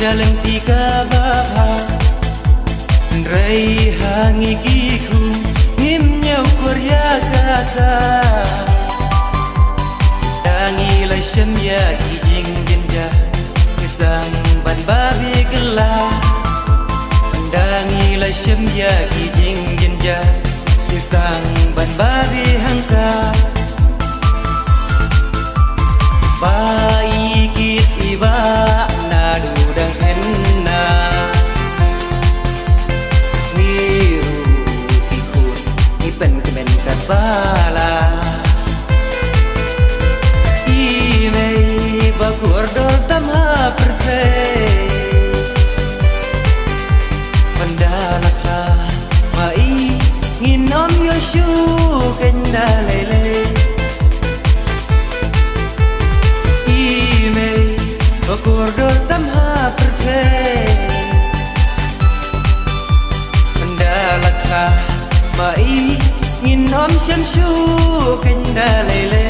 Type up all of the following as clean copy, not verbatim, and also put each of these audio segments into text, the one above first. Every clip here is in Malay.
Jalan tiga bapa Rai hangi kiku Ngimnya Korea kata Dangi lai syamya kijing genja Kisang ban babi gelah Dangi lai syamya kijing genja Kisang ban babi hangka Bai kit iba nadu dang henna Miru ikut ipen kemen katbala Imei bakur dol tama percay Pandalaklah mai nginom yoshu kendalele Bakur tamha percay Pendalakah mai nginom syamshu kendalele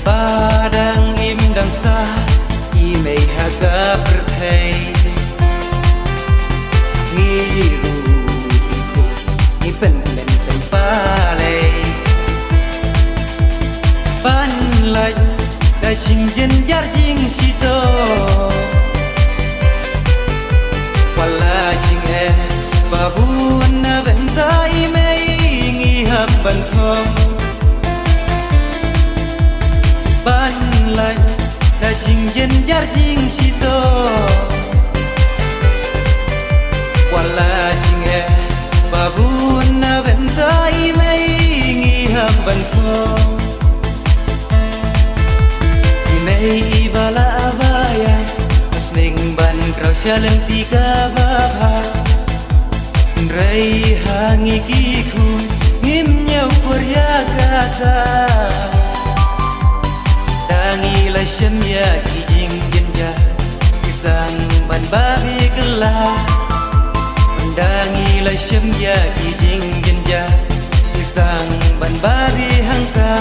Padang imdang sah imei haga perthai Ngiru iku ipen len tempalai Pan lai da ching jen jar jing sito Wala ching babu na benta imei ngihap bantong Ban lai da jing jen jar jing sito Wala jing babu na benta imei ngiham bantong Imei bala abaya Masning ban krau syalang tiga bapa Rai hangi kiku ngimnya Korea kata Dangi lai syamya kijing genja Kisang ban babi gelah Dangi lai syamya kijing genja Kisang ban babi hangka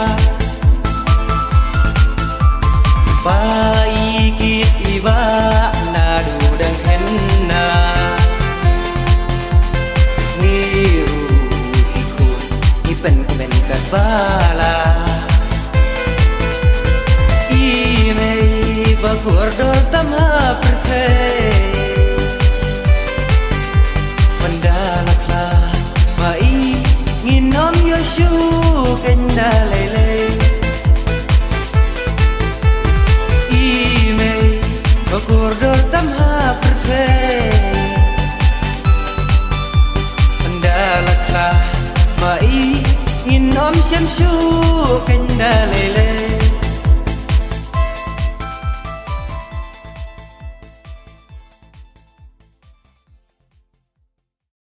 Bai kit iba nadu dang henna Ngiru ikut ipen kemen katbala Bakur dol tamha percay Pendalaklah mai nginom yoshu kendalele Imei bakur dol tamha percay Pendalaklah mai nginom syamshu kendalele